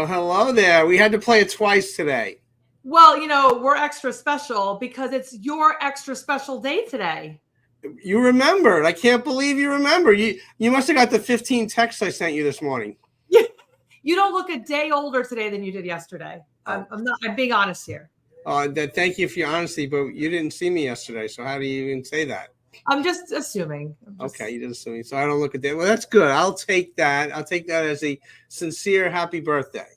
Well, hello there. We had to play it twice today. Well, we're extra special because it's your extra special day today. You remembered. I can't believe you remember. You must have got the 15 texts I sent you this morning. You don't look a day older today than you did yesterday. I'm being honest here. Thank you for your honesty, but you didn't see me yesterday, so how do you even say that? I'm just assuming. Okay, you didn't see me, so I don't look a day. Well, that's good. I'll take that. I'll take that as a sincere happy birthday.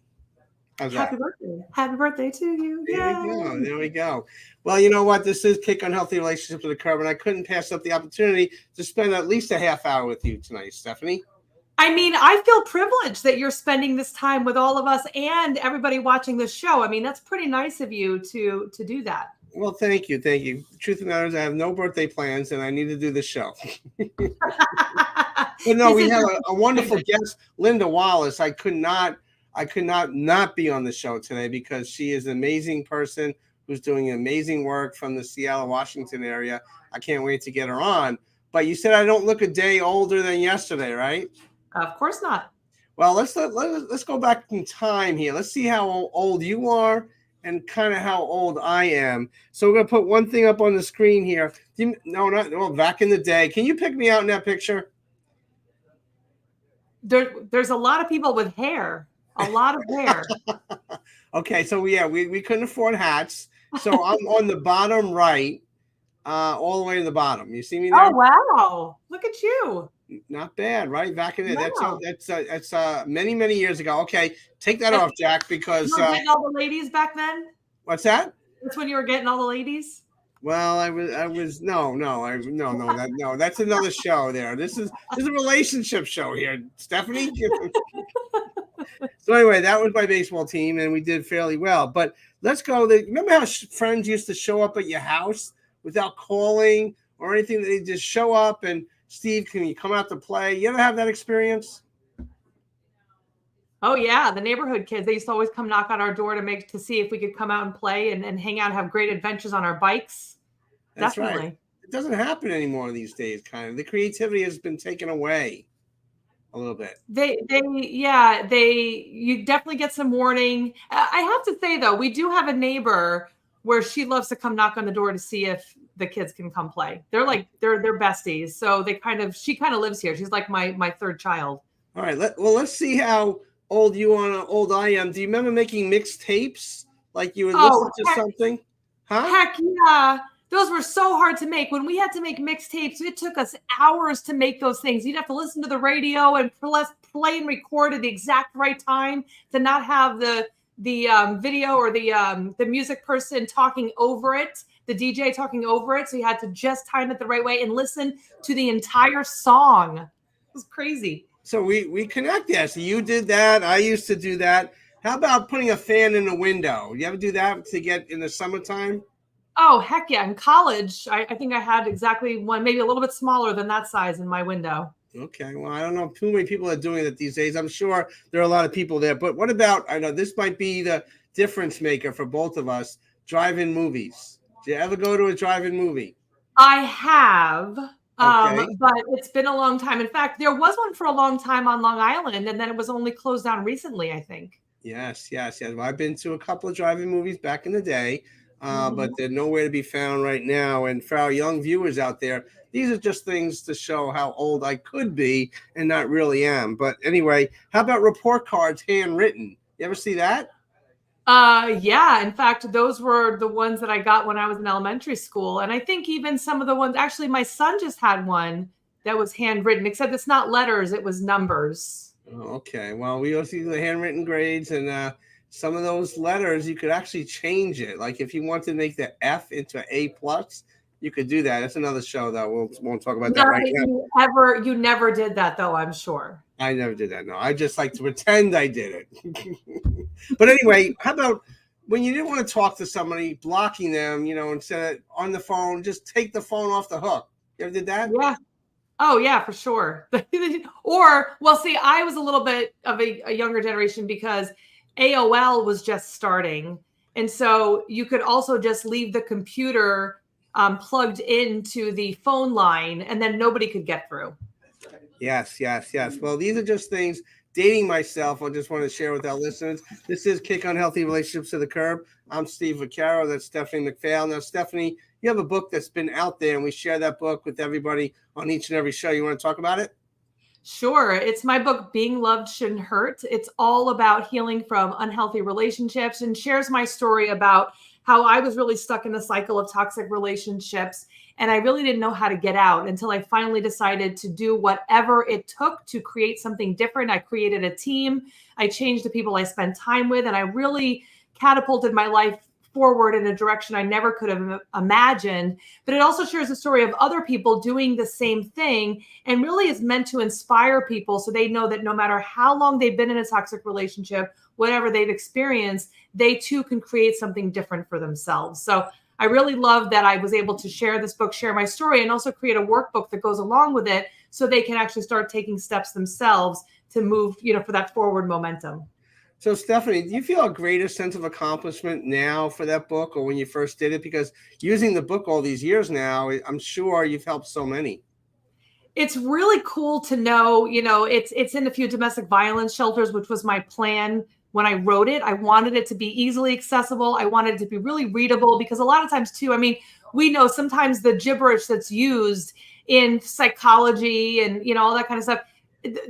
Happy birthday. Happy birthday to you. There we go. Well, you know what? This is Kick Unhealthy Relationships with a Curb, and I couldn't pass up the opportunity to spend at least a half hour with you tonight, Stephanie. I mean, I feel privileged that you're spending this time with all of us and everybody watching this show. I mean, that's pretty nice of you to do that. Well, thank you. Thank you. The truth of the matter is I have no birthday plans, and I need to do the show. But no, we have a wonderful guest, Linda Wallace. I could not be on the show today because she is an amazing person who's doing amazing work from the Seattle, Washington area. I can't wait to get her on. But you said I don't look a day older than yesterday, right? Of course not. Well, let's go back in time here. Let's see how old you are and kind of how old I am. So we're gonna put one thing up on the screen here. Back in the day. Can you pick me out in that picture? There's a lot of people with hair. A lot of hair. Okay, so we couldn't afford hats. So I'm on the bottom right, all the way to the bottom. You see me there? Oh wow! Look at you. Not bad, right? Back in it. Wow. That's many, many years ago. Okay, take that off, Jack, because you were getting all the ladies back then. What's that? That's when you were getting all the ladies. Well, I was no. That's another show there. This is a relationship show here, Stephanie. So anyway, that was my baseball team, and we did fairly well. But let's go. Remember how friends used to show up at your house without calling or anything? They just show up and, Steve, can you come out to play? You ever have that experience? Oh yeah, the neighborhood kids. They used to always come knock on our door to see if we could come out and play and hang out and have great adventures on our bikes. That's Definitely. Right. It doesn't happen anymore these days, kind of. The creativity has been taken away a little bit. You definitely get some warning. I have to say though, we do have a neighbor where she loves to come knock on the door to see if the kids can come play. They're besties. So she kind of lives here. She's like my third child. All right. Let's see how old you are and old I am. Do you remember making mixed tapes? Like you would listen to something? Huh? Heck yeah. Those were so hard to make. When we had to make mixtapes, it took us hours to make those things. You'd have to listen to the radio and play and record at the exact right time to not have the video or the music person talking over it, the DJ talking over it. So you had to just time it the right way and listen to the entire song. It was crazy. So we connect there. So you did that. I used to do that. How about putting a fan in the window? You ever do that to get in the summertime? Oh, heck yeah. In college, I think I had exactly one, maybe a little bit smaller than that size in my window. Okay. Well, I don't know too many people are doing it these days. I'm sure there are a lot of people there. But what about, I know this might be the difference maker for both of us, drive-in movies. Do you ever go to a drive-in movie? I have, but it's been a long time. In fact, there was one for a long time on Long Island, and then it was only closed down recently, I think. Yes. Well, I've been to a couple of drive-in movies back in the day. But they're nowhere to be found right now. And for our young viewers out there, these are just things to show how old I could be and not really am. But anyway, how about report cards handwritten? You ever see that? Yeah. In fact, those were the ones that I got when I was in elementary school. And I think even some of the ones, actually, my son just had one that was handwritten, except it's not letters, it was numbers. Oh, okay. Well, we also see the handwritten grades, and some of those letters, you could actually change it. Like if you want to make the F into an A+, you could do that. That's another show that we won't talk about that right now. You never did that, though, I'm sure. I never did that. No, I just like to pretend I did it. But anyway, how about when you didn't want to talk to somebody, blocking them, instead of on the phone, just take the phone off the hook. You ever did that? Yeah. Oh, yeah, for sure. Or, well, see, I was a little bit of a younger generation because AOL was just starting. And so you could also just leave the computer plugged into the phone line and then nobody could get through. Yes. Well, these are just things dating myself, I just want to share with our listeners. This is Kick Unhealthy Relationships to the Curb. I'm Steve Vaccaro. That's Stephanie McPhail. Now, Stephanie, you have a book that's been out there, and we share that book with everybody on each and every show. You want to talk about it? Sure. It's my book, Being Loved Shouldn't Hurt. It's all about healing from unhealthy relationships and shares my story about how I was really stuck in a cycle of toxic relationships. And I really didn't know how to get out until I finally decided to do whatever it took to create something different. I created a team. I changed the people I spent time with, and I really catapulted my life forward in a direction I never could have imagined. But it also shares the story of other people doing the same thing, and really is meant to inspire people so they know that no matter how long they've been in a toxic relationship, whatever they've experienced, they too can create something different for themselves. So I really love that I was able to share this book, share my story, and also create a workbook that goes along with it so they can actually start taking steps themselves to move, for that forward momentum. So, Stephanie, do you feel a greater sense of accomplishment now for that book or when you first did it? Because using the book all these years now, I'm sure you've helped so many. It's really cool to know, it's in a few domestic violence shelters, which was my plan when I wrote it. I wanted it to be easily accessible. I wanted it to be really readable because a lot of times too, we know sometimes the gibberish that's used in psychology and, all that kind of stuff,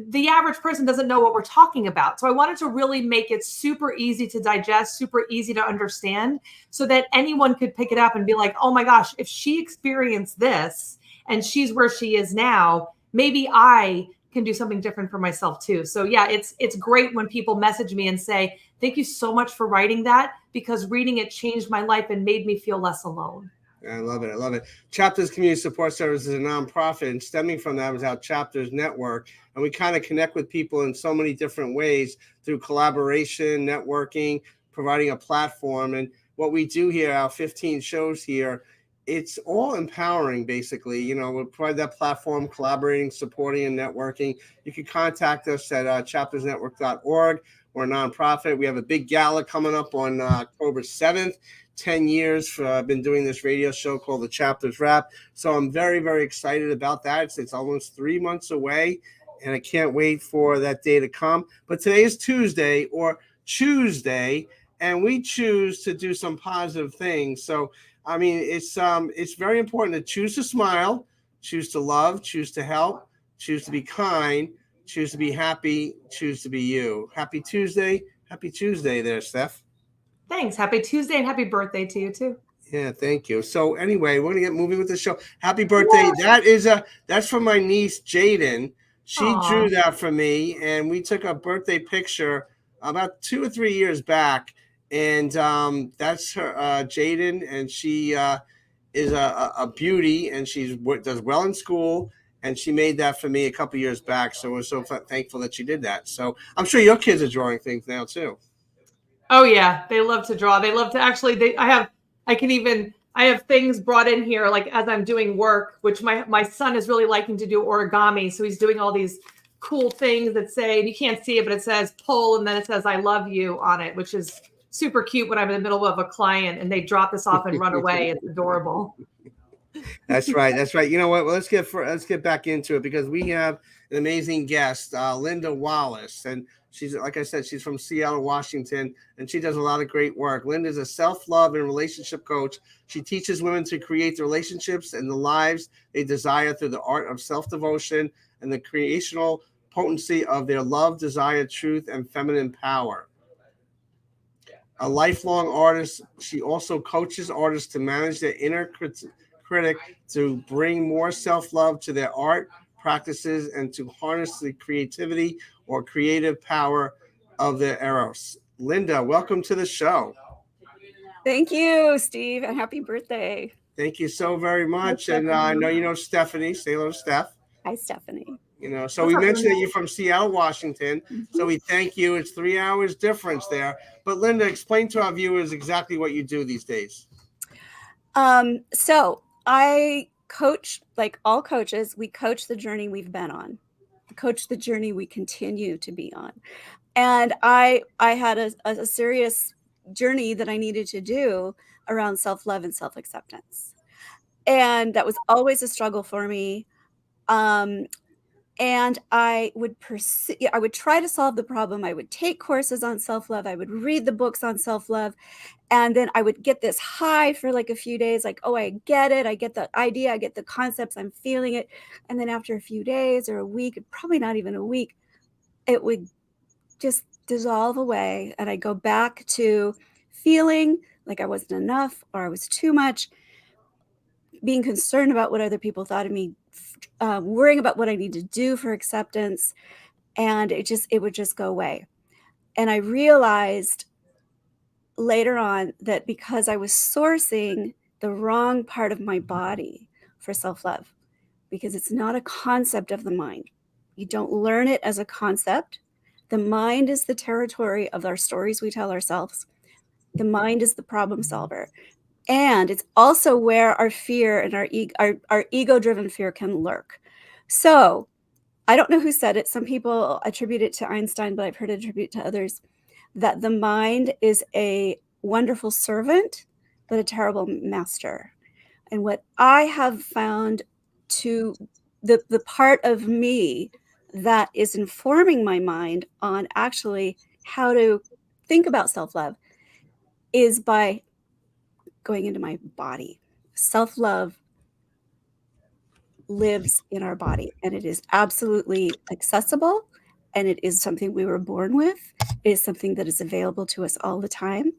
the average person doesn't know what we're talking about. So I wanted to really make it super easy to digest, super easy to understand so that anyone could pick it up and be like, oh my gosh, if she experienced this and she's where she is now, maybe I can do something different for myself too. So yeah, it's great when people message me and say, thank you so much for writing that because reading it changed my life and made me feel less alone. I love it. I love it. Chapters Community Support Service is a nonprofit, and stemming from that was our Chapters Network. And we kind of connect with people in so many different ways through collaboration, networking, providing a platform. And what we do here, our 15 shows here, it's all empowering, basically. We provide that platform, collaborating, supporting, and networking. You can contact us at chaptersnetwork.org. We're a nonprofit. We have a big gala coming up on October 7th. 10 years I've been doing this radio show called The Chapters Wrap. So I'm very, very excited about that. It's almost 3 months away, and I can't wait for that day to come. But today is Tuesday, and we choose to do some positive things. So, it's very important to choose to smile, choose to love, choose to help, choose to be kind, choose to be happy, choose to be you. Happy Tuesday there, Steph. Thanks. Happy Tuesday and happy birthday to you too. Yeah, thank you. So anyway, we're gonna get moving with the show. Happy birthday. Yeah. That's from my niece Jaden. She drew that for me, and we took a birthday picture about 2 or 3 years back. And that's her, Jaden, and she is a beauty, and she does well in school. And she made that for me a couple years back. So we're so thankful that she did that. So I'm sure your kids are drawing things now too. Oh yeah, they love to draw. They love to actually. I have things brought in here like as I'm doing work, which my son is really liking to do origami. So he's doing all these cool things that say, and you can't see it, but it says pull, and then it says I love you on it, which is super cute when I'm in the middle of a client and they drop this off and run away. It's adorable. That's right. That's right. You know what? Well, let's get back into it because we have an amazing guest, Linda Wallace, and she's, like I said, she's from Seattle, Washington, and she does a lot of great work. Linda's a self-love and relationship coach. She teaches women to create the relationships and the lives they desire through the art of self-devotion and the creational potency of their love, desire, truth, and feminine power. A lifelong artist, she also coaches artists to manage their inner critic, to bring more self-love to their art practices and to harness the creativity or creative power of their eros. Linda, welcome to the show. Thank you, Steve, and happy birthday. Thank you so very much. And I know you know Stephanie. Say hello to Steph. Hi, Stephanie. So we mentioned that you're from Seattle, Washington. Mm-hmm. So we thank you. It's 3 hours difference there. But Linda, explain to our viewers exactly what you do these days. So I coach, like all coaches, we coach the journey we've been on, coach the journey we continue to be on. And I had a serious journey that I needed to do around self-love and self-acceptance. And that was always a struggle for me. And I would try to solve the problem. I would take courses on self-love. I would read the books on self-love. And then I would get this high for like a few days, like, oh, I get it. I get the idea. I get the concepts. I'm feeling it. And then after a few days or a week, probably not even a week, it would just dissolve away. And I go back to feeling like I wasn't enough or I was too much, being concerned about what other people thought of me, worrying about what I need to do for acceptance. And it would just go away. And I realized later on that because I was sourcing the wrong part of my body for self-love, because it's not a concept of the mind. You don't learn it as a concept. The mind is the territory of our stories we tell ourselves. The mind is the problem solver. And it's also where our fear and our ego-driven fear can lurk. So I don't know who said it. Some people attribute it to Einstein, but I've heard it attributed to others, that the mind is a wonderful servant, but a terrible master. And what I have found to the part of me that is informing my mind on actually how to think about self-love is by going into my body. Self-love lives in our body, and it is absolutely accessible, and it is something we were born with. It is something that is available to us all the time,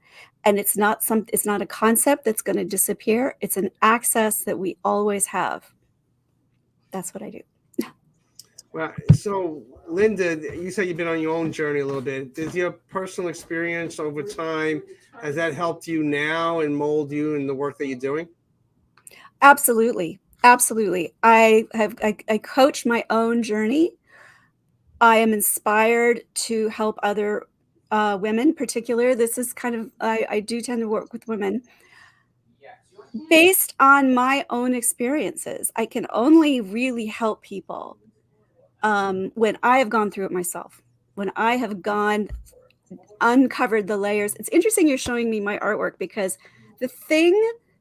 and it's not a concept that's going to disappear. It's an access that we always have. That's what I do. Well, so Linda, you said you've been on your own journey a little bit. Does your personal experience over time, has that helped you now and mold you in the work that you're doing? Absolutely. I coach my own journey. I am inspired to help other women, particular. This is kind of, I do tend to work with women based on my own experiences. I can only really help people when I have gone through it myself, when I have uncovered the layers. It's interesting you're showing me my artwork, because the thing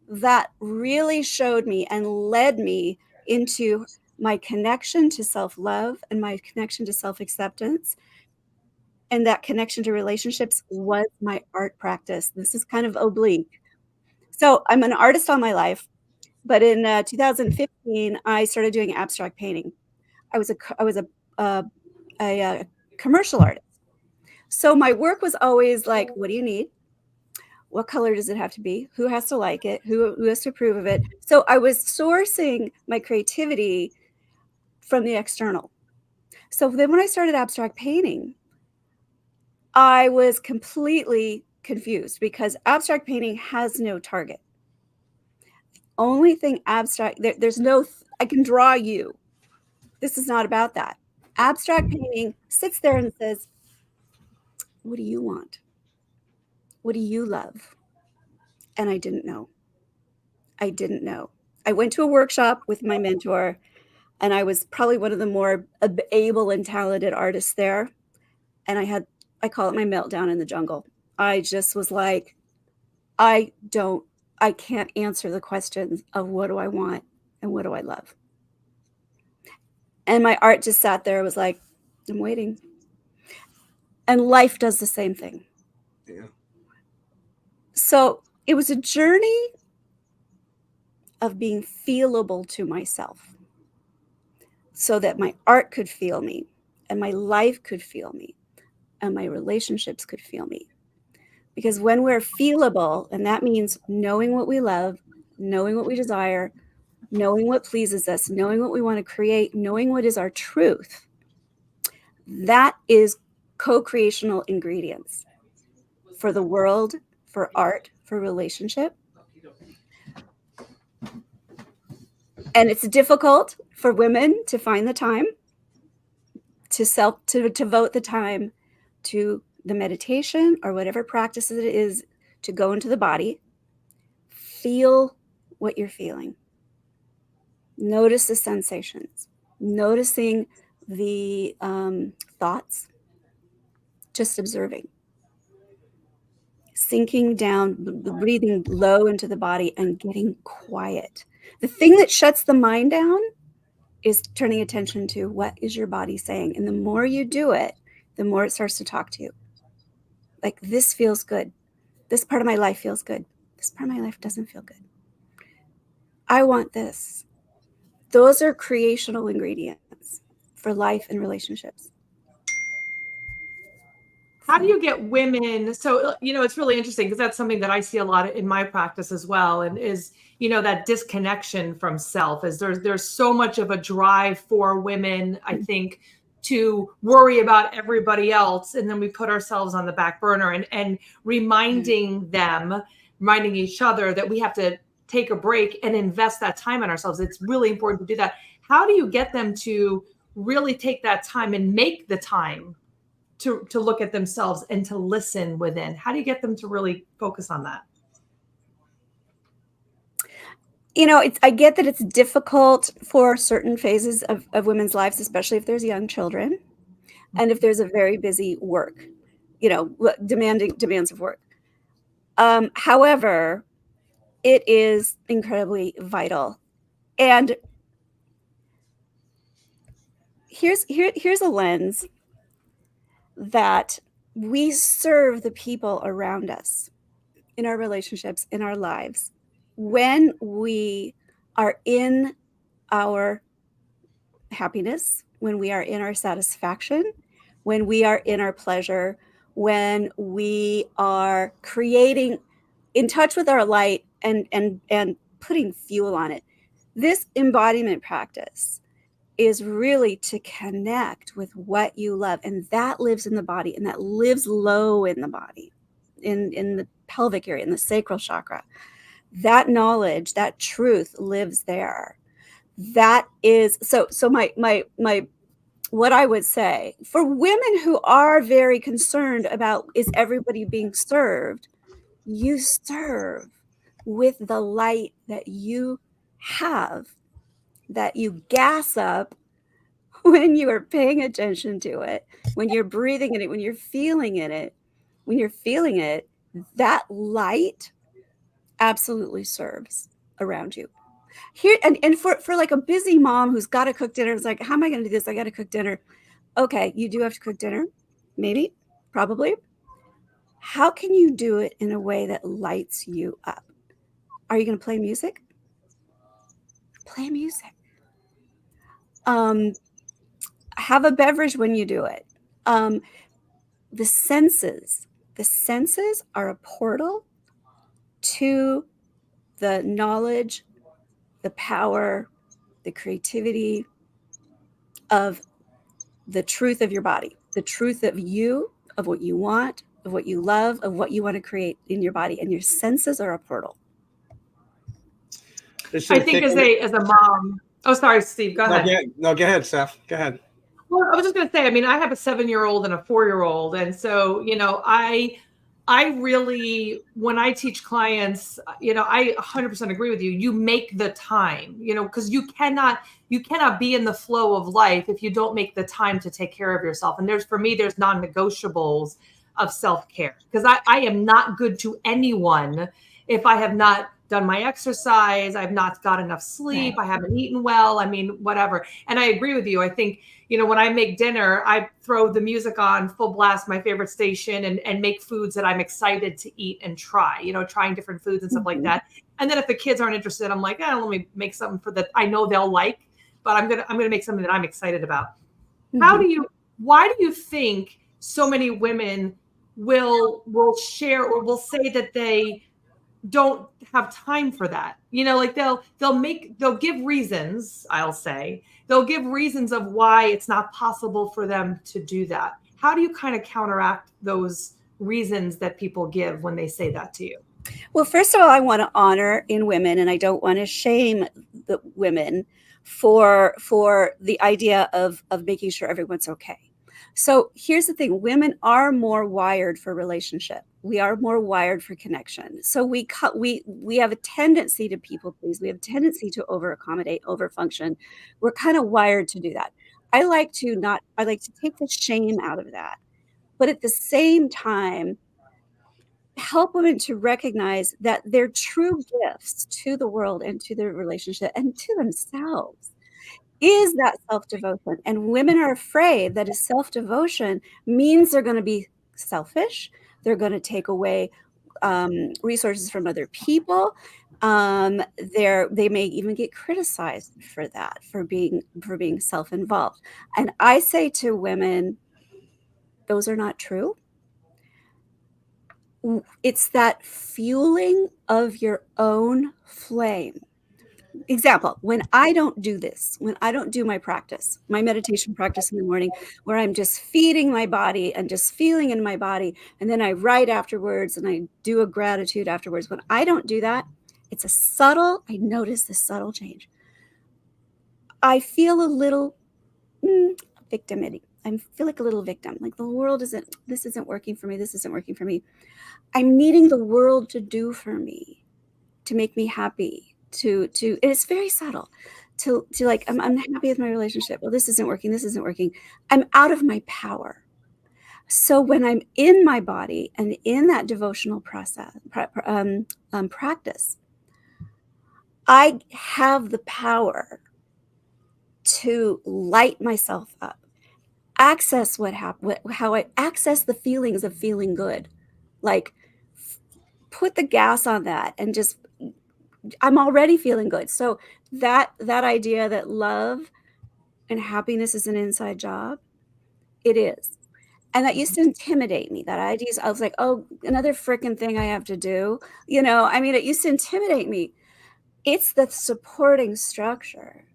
that really showed me and led me into my connection to self-love and my connection to self-acceptance and that connection to relationships was my art practice. This is kind of oblique. So I'm an artist all my life, but in 2015, I started doing abstract painting. I was a commercial artist. So my work was always like, what do you need? What color does it have to be? Who has to like it? Who has to approve of it? So I was sourcing my creativity from the external. So then when I started abstract painting, I was completely confused because abstract painting has no target. Only thing abstract, there's no, I can draw you. This is not about that. Abstract painting sits there and says, what do you want? What do you love? And I didn't know. I went to a workshop with my mentor, and I was probably one of the more able and talented artists there. And I call it my meltdown in the jungle. I just was like, I can't answer the questions of what do I want and what do I love. And my art just sat there, was like, I'm waiting. And life does the same thing. Yeah. So it was a journey of being feelable to myself so that my art could feel me and my life could feel me and my relationships could feel me. Because when we're feelable, and that means knowing what we love, knowing what we desire, knowing what pleases us, knowing what we want to create, knowing what is our truth, that is co-creational ingredients for the world, for art, for relationship. And it's difficult for women to find the time to devote the time to the meditation or whatever practice it is to go into the body. Feel what you're feeling. Notice the sensations, noticing the thoughts, just observing, sinking down, breathing low into the body and getting quiet. The thing that shuts the mind down is turning attention to what is your body saying. And the more you do it, the more it starts to talk to you. Like, this feels good. This part of my life feels good. This part of my life doesn't feel good. I want this. Those are creational ingredients for life and relationships. How do you get women? So, it's really interesting because that's something that I see a lot in my practice as well. And is, that disconnection from self is there's so much of a drive for women, I think, to worry about everybody else. And then we put ourselves on the back burner and reminding each other that we have to take a break and invest that time in ourselves. It's really important to do that. How do you get them to really take that time and make the time to look at themselves and to listen within? How do you get them to really focus on that? I get that it's difficult for certain phases of women's lives, especially if there's young children and if there's a very busy work, demands of work. However, it is incredibly vital. And here's a lens that we serve the people around us in our relationships, in our lives, when we are in our happiness, when we are in our satisfaction, when we are in our pleasure, when we are creating in touch with our light and putting fuel on it. This embodiment practice is really to connect with what you love, and that lives in the body, and that lives low in the body, in the pelvic area, in the sacral chakra. That knowledge, that truth lives there. That is so my what I would say for women who are very concerned about, is everybody being served? You serve with the light that you have, that you gas up when you are paying attention to it, when you're breathing in it, when you're feeling it, that light absolutely serves around you. Here and for like a busy mom who's got to cook dinner, it's like, how am I going to do this? I got to cook dinner. Okay, you do have to cook dinner, maybe, probably. How can you do it in a way that lights you up? Are you going to play music? Play music. Have a beverage when you do it. The senses are a portal to the knowledge, the power, the creativity of the truth of your body, the truth of you, of what you want, of what you love, of what you want to create in your body. And your senses are a portal. I think as a mom. Oh, sorry, Steve. Go ahead. No, go ahead, Steph. Go ahead. Well, I was just going to say, I have a 7-year-old and a 4-year-old. And so, I really, when I teach clients, I 100% agree with you. You make the time, because you cannot be in the flow of life if you don't make the time to take care of yourself. And for me, there's non-negotiables of self-care, because I am not good to anyone if I have not done my exercise, I've not got enough sleep, I haven't eaten well, whatever. And I agree with you. I think, when I make dinner, I throw the music on full blast, my favorite station, and make foods that I'm excited to eat and try, trying different foods and stuff like that. And then if the kids aren't interested, I'm like, let me make something that I know they'll like, but I'm going to make something that I'm excited about. Why do you think so many women will share or will say that they don't have time for that? They'll give reasons, they'll give reasons of why it's not possible for them to do that. How do you kind of counteract those reasons that people give when they say that to you? Well, first of all, I want to honor in women, and I don't want to shame the women for the idea of making sure everyone's okay. So here's the thing. Women are more wired for relationship. We are more wired for connection. So we have a tendency to people please. We have a tendency to over accommodate, over function. We're kind of wired to do that. I like to take the shame out of that. But at the same time, help women to recognize that their true gifts to the world and to their relationship and to themselves is that self-devotion. And women are afraid that a self-devotion means they're going to be selfish. They're going to take away resources from other people. They may even get criticized for that, for being self-involved. And I say to women, those are not true. It's that fueling of your own flame. Example, when I don't do this, when I don't do my practice, my meditation practice in the morning, where I'm just feeding my body and just feeling in my body, and then I write afterwards and I do a gratitude afterwards. When I don't do that, I notice this subtle change. I feel a little victimity. I feel like a little victim, like this isn't working for me. This isn't working for me. I'm needing the world to do for me, to make me happy. It's very subtle to like, I'm happy with my relationship. Well, this isn't working. This isn't working. I'm out of my power. So when I'm in my body and in that devotional practice, I have the power to light myself up, access how I access the feelings of feeling good, like put the gas on that and just, I'm already feeling good. So that idea that love and happiness is an inside job, it is. And that used to intimidate me. That idea, I was like, oh, another freaking thing I have to do. It used to intimidate me. It's the supporting structure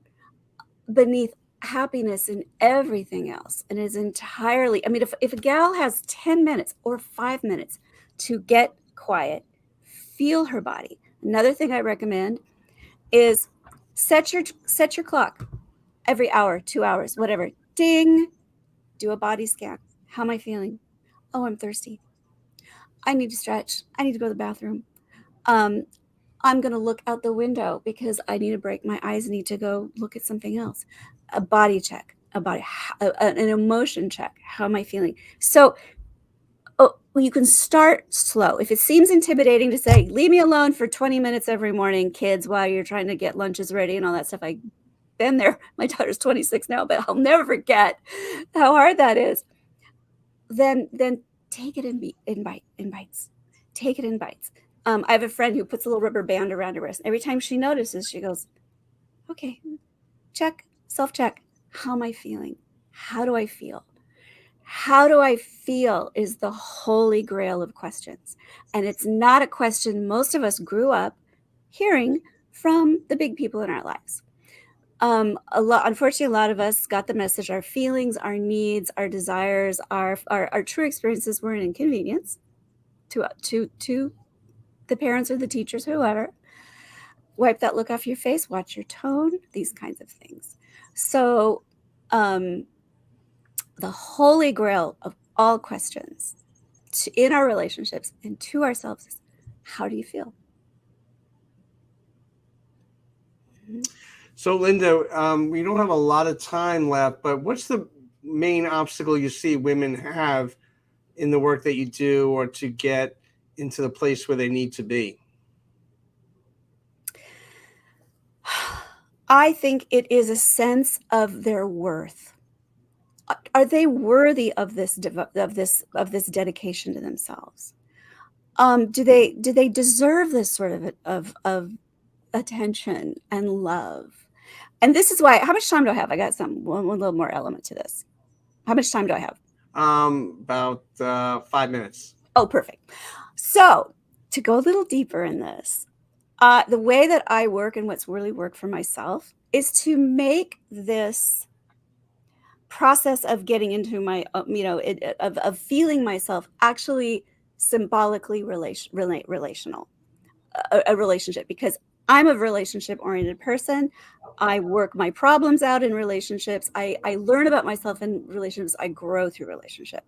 beneath happiness and everything else. And is entirely, if a gal has 10 minutes or 5 minutes to get quiet, feel her body. Another thing I recommend is set your clock every hour, 2 hours, whatever. Ding, do a body scan. How am I feeling? Oh, I'm thirsty. I need to stretch. I need to go to the bathroom. I'm going to look out the window because I need to break. My eyes need to go look at something else. A body check, an emotion check. How am I feeling? So you can start slow. If it seems intimidating to say, leave me alone for 20 minutes every morning, kids, while you're trying to get lunches ready and all that stuff. I've been there. My daughter's 26 now, but I'll never forget how hard that is. Then take it in bites. Take it in bites. I have a friend who puts a little rubber band around her wrist. Every time she notices, she goes, okay, check, self-check. How am I feeling? How do I feel? How do I feel is the holy grail of questions. And it's not a question most of us grew up hearing from the big people in our lives. Unfortunately, a lot of us got the message our feelings, our needs, our desires, our true experiences were an inconvenience to the parents or the teachers, whoever. Wipe that look off your face, watch your tone, these kinds of things. So the holy grail of all questions in our relationships and to ourselves is, how do you feel? So, Linda, we don't have a lot of time left, but what's the main obstacle you see women have in the work that you do, or to get into the place where they need to be? I think it is a sense of their worth. Are they worthy of this dedication to themselves? Do they deserve this sort of attention and love? And this is why. How much time do I have? I got one little more element to this. How much time do I have? About 5 minutes. Oh, perfect. So to go a little deeper in this, the way that I work and what's really worked for myself is to make this process of getting into my, of feeling myself actually symbolically relational, a relationship, because I'm a relationship-oriented person. I work my problems out in relationships. I learn about myself in relationships. I grow through relationship.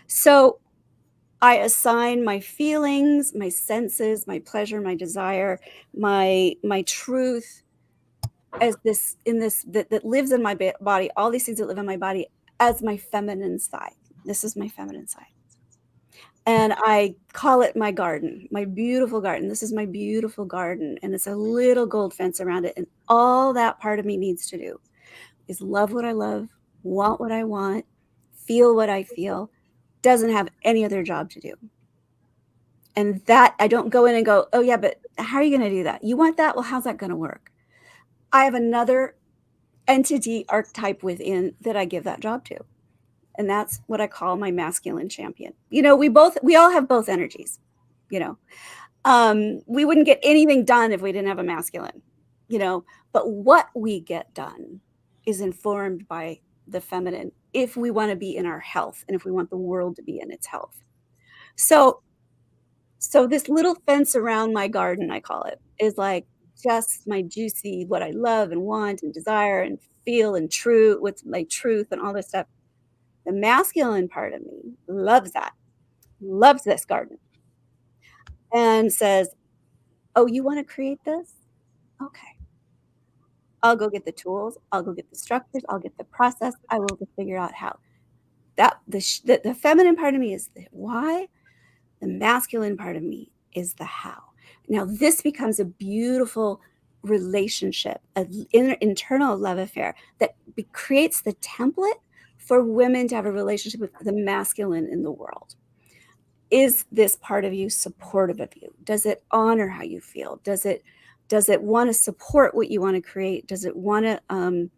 So I assign my feelings, my senses, my pleasure, my desire, my truth as that lives in my body, all these things that live in my body as my feminine side. This is my feminine side. And I call it my garden, my beautiful garden. This is my beautiful garden. And it's a little gold fence around it. And all that part of me needs to do, is love what I love, want what I want, feel what I feel, doesn't have any other job to do. And that I don't go in and go, oh yeah, but how are you going to do that? You want that? Well, how's that going to work? I have another entity archetype within that I give that job to. And that's what I call my masculine champion. You know, we all have both energies, you know. We wouldn't get anything done if we didn't have a masculine, you know, but what we get done is informed by the feminine if we want to be in our health and if we want the world to be in its health. So this little fence around my garden, I call it, is like just my juicy, what I love and want and desire and feel and true with my truth and all this stuff. The masculine part of me loves that, loves this garden, and says, oh, you want to create this? Okay. I'll go get the tools. I'll go get the structures. I'll get the process. I will figure out how. The feminine part of me is the why. The masculine part of me is the how. Now, this becomes a beautiful relationship, an internal love affair that creates the template for women to have a relationship with the masculine in the world. Is this part of you supportive of you? Does it honor how you feel? Does it want to support what you want to create? Does it want to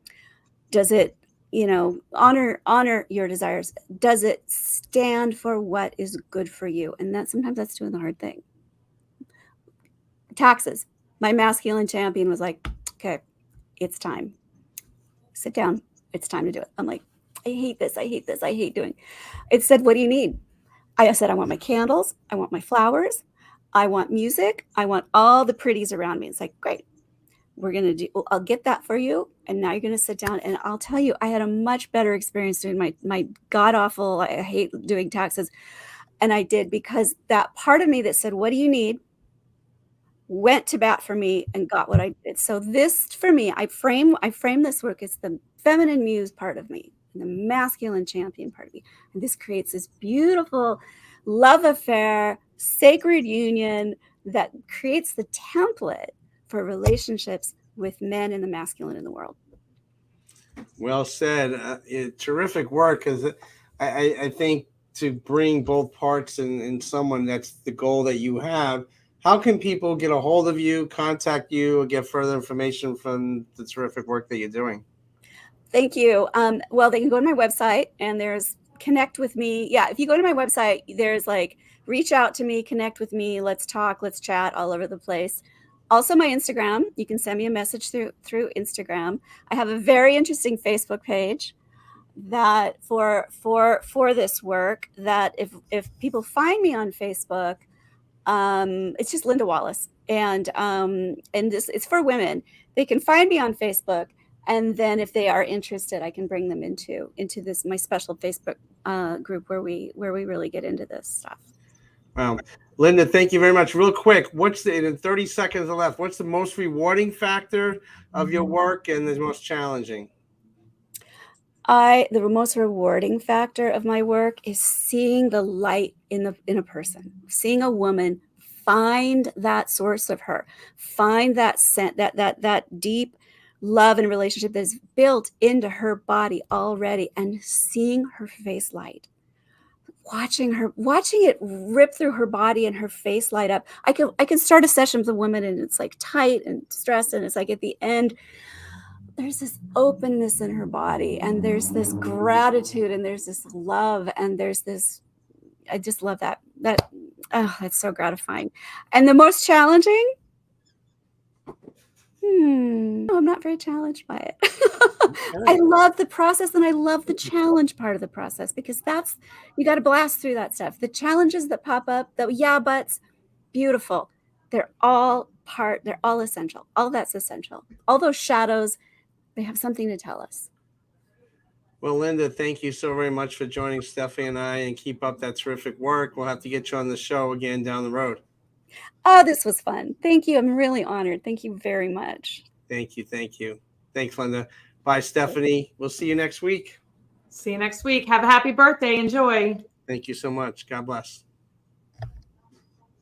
honor your desires? Does it stand for what is good for you? And that sometimes that's doing the hard thing. Taxes. My masculine champion was like, okay, it's time. Sit down. It's time to do it. I'm like, I hate this. I hate this. I hate doing. It said, what do you need? I said, I want my candles. I want my flowers. I want music. I want all the pretties around me. It's like, great. I'll get that for you. And now you're going to sit down. And I'll tell you, I had a much better experience doing my god awful, I hate doing taxes. And I did, because that part of me that said, what do you need? Went to bat for me and got what I did. So this, for me, I frame this work as the feminine muse part of me, and the masculine champion part of me. And this creates this beautiful love affair, sacred union that creates the template for relationships with men and the masculine in the world. Well said. Terrific work, because I think to bring both parts in someone, that's the goal that you have. How can people get a hold of you, contact you, or get further information from the terrific work that you're doing? Thank you. Well, they can go to my website and there's connect with me. Yeah, if you go to my website, there's like reach out to me, connect with me, let's talk, let's chat, all over the place. Also my Instagram, you can send me a message through Instagram. I have a very interesting Facebook page that for this work, that if people find me on Facebook, it's just Linda Wallace, and this it's for women. They can find me on Facebook, and then if they are interested, I can bring them into this my special Facebook group where we really get into this stuff. Wow, Linda, thank you very much. Real quick, in 30 seconds left, what's the most rewarding factor of your work and the most challenging? The most rewarding factor of my work is seeing the light in a person, seeing a woman find that source of her, find that that deep love and relationship that is built into her body already, and seeing her face light, watching it rip through her body and her face light up. I can start a session with a woman and it's like tight and stressed, and it's like at the end, there's this openness in her body, and there's this gratitude, and there's this love, and there's this, I just love that. That's so gratifying. And the most challenging, I'm not very challenged by it. I love the process, and I love the challenge part of the process, because you got to blast through that stuff. The challenges that pop up, the yeah buts, beautiful. They're all essential. All that's essential. All those shadows, they have something to tell us. Well, Linda, thank you so very much for joining Stephanie and I, and keep up that terrific work. We'll have to get you on the show again down the road. Oh, this was fun. Thank you. I'm really honored. Thank you very much. Thank you. Thanks, Linda. Bye, Stephanie. We'll see you next week. See you next week. Have a happy birthday. Enjoy. Thank you so much. God bless.